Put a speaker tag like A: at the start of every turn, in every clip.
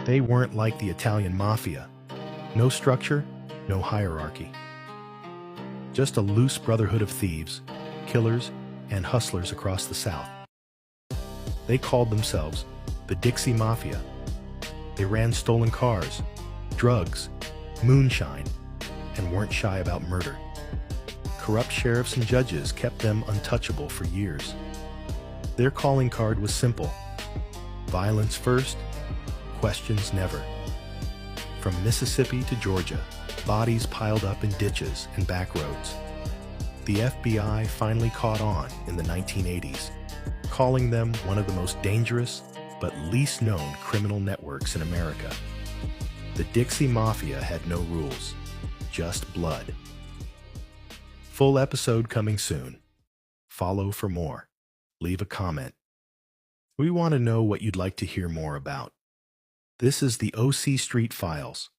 A: They weren't like the Italian Mafia. No structure, no hierarchy. Just a loose brotherhood of thieves, killers, and hustlers across the South. They called themselves the Dixie Mafia. They ran stolen cars, drugs, moonshine, and weren't shy about murder. Corrupt sheriffs and judges kept them untouchable for years. Their calling card was simple: violence first, questions never. From Mississippi to Georgia, bodies piled up in ditches and back roads. The FBI finally caught on in the 1980s, calling them one of the most dangerous but least known criminal networks in America. The Dixie Mafia had no rules, just blood. Full episode coming soon. Follow for more. Leave a comment. We want to know what you'd like to hear more about. This is the OC Street Files.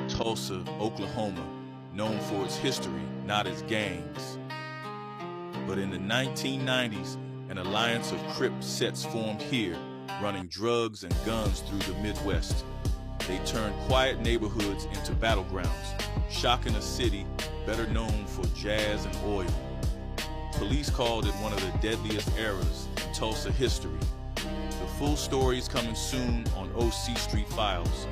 B: Tulsa, Oklahoma, known for its history, not its gangs. But in the 1990s, an alliance of Crip sets formed here, running drugs and guns through the Midwest. They turned quiet neighborhoods into battlegrounds, shocking a city better known for jazz and oil. Police called it one of the deadliest eras in Tulsa history. The full story is coming soon on OC Street Files.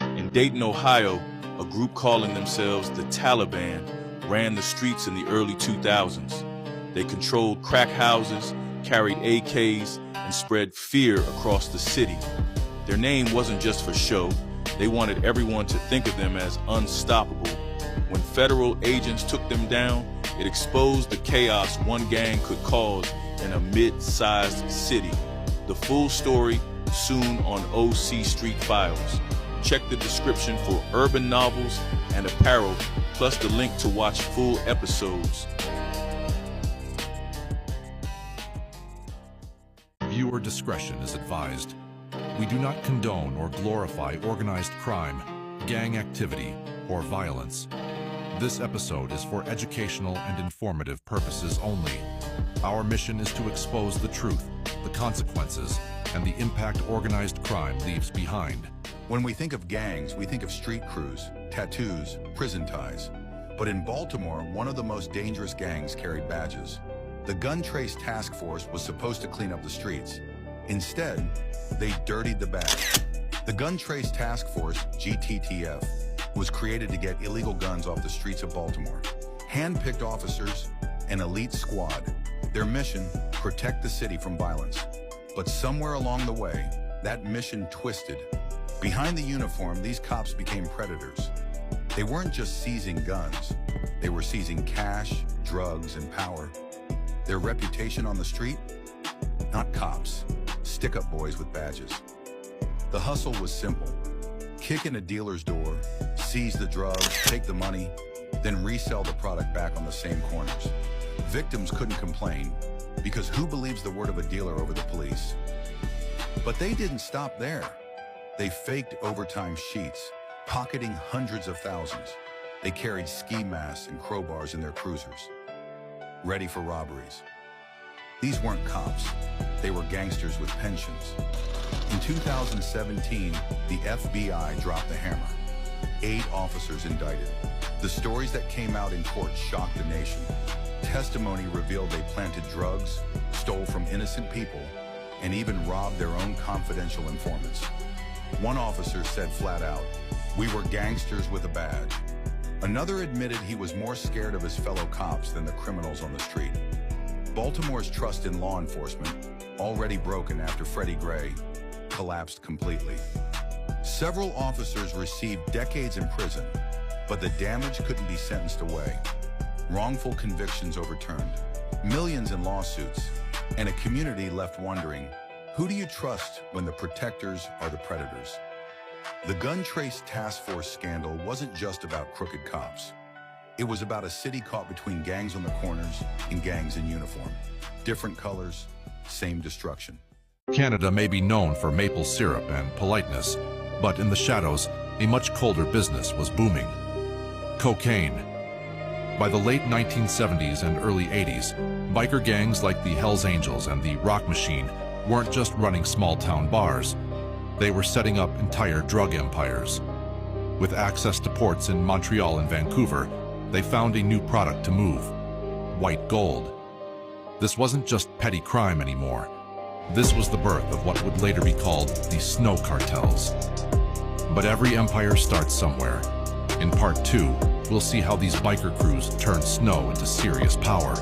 B: In Dayton, Ohio, a group calling themselves the Taliban ran the streets in the early 2000s. They controlled crack houses, carried AKs, and spread fear across the city. Their name wasn't just for show. They wanted everyone to think of them as unstoppable. When federal agents took them down, it exposed the chaos one gang could cause in a mid-sized city. The full story soon on OC Street Files. Check the description for urban novels and apparel, plus the link to watch full episodes.
C: Viewer discretion is advised. We do not condone or glorify organized crime, gang activity, or violence. This episode is for educational and informative purposes only. Our mission is to expose the truth, the consequences, and the impact organized crime leaves behind.
D: When we think of gangs, we think of street crews, tattoos, prison ties. But in Baltimore, one of the most dangerous gangs carried badges. The Gun Trace Task Force was supposed to clean up the streets. Instead, they dirtied the badge. The Gun Trace Task Force, GTTF, was created to get illegal guns off the streets of Baltimore. Hand-picked officers, an elite squad. Their mission, protect the city from violence. But somewhere along the way, that mission twisted. Behind the uniform, these cops became predators. They weren't just seizing guns. They were seizing cash, drugs, and power. Their reputation on the street? Not cops, stick-up boys with badges. The hustle was simple. Kick in a dealer's door, seize the drugs, take the money, then resell the product back on the same corners. Victims couldn't complain, because who believes the word of a dealer over the police? But they didn't stop there. They faked overtime sheets, pocketing hundreds of thousands. They carried ski masks and crowbars in their cruisers, ready for robberies. These weren't cops. They were gangsters with pensions. In 2017, the FBI dropped the hammer. 8 officers indicted. The stories that came out in court shocked the nation. Testimony revealed they planted drugs, stole from innocent people, and even robbed their own confidential informants. One officer said flat out, "We were gangsters with a badge." Another admitted he was more scared of his fellow cops than the criminals on the street. Baltimore's trust in law enforcement, already broken after Freddie Gray, collapsed completely. Several officers received decades in prison, but the damage couldn't be sentenced away. Wrongful convictions overturned, millions in lawsuits, and a community left wondering, who do you trust when the protectors are the predators? The Gun Trace Task Force scandal wasn't just about crooked cops. It was about a city caught between gangs on the corners and gangs in uniform. Different colors, same destruction.
C: Canada may be known for maple syrup and politeness, but in the shadows, a much colder business was booming. Cocaine. By the late 1970s and early 80s, biker gangs like the Hells Angels and the Rock Machine weren't just running small-town bars. They were setting up entire drug empires. With access to ports in Montreal and Vancouver, they found a new product to move: white gold. This wasn't just petty crime anymore. This was the birth of what would later be called the Snow Cartels. But every empire starts somewhere. In Part 2, we'll see how these biker crews turned snow into serious power.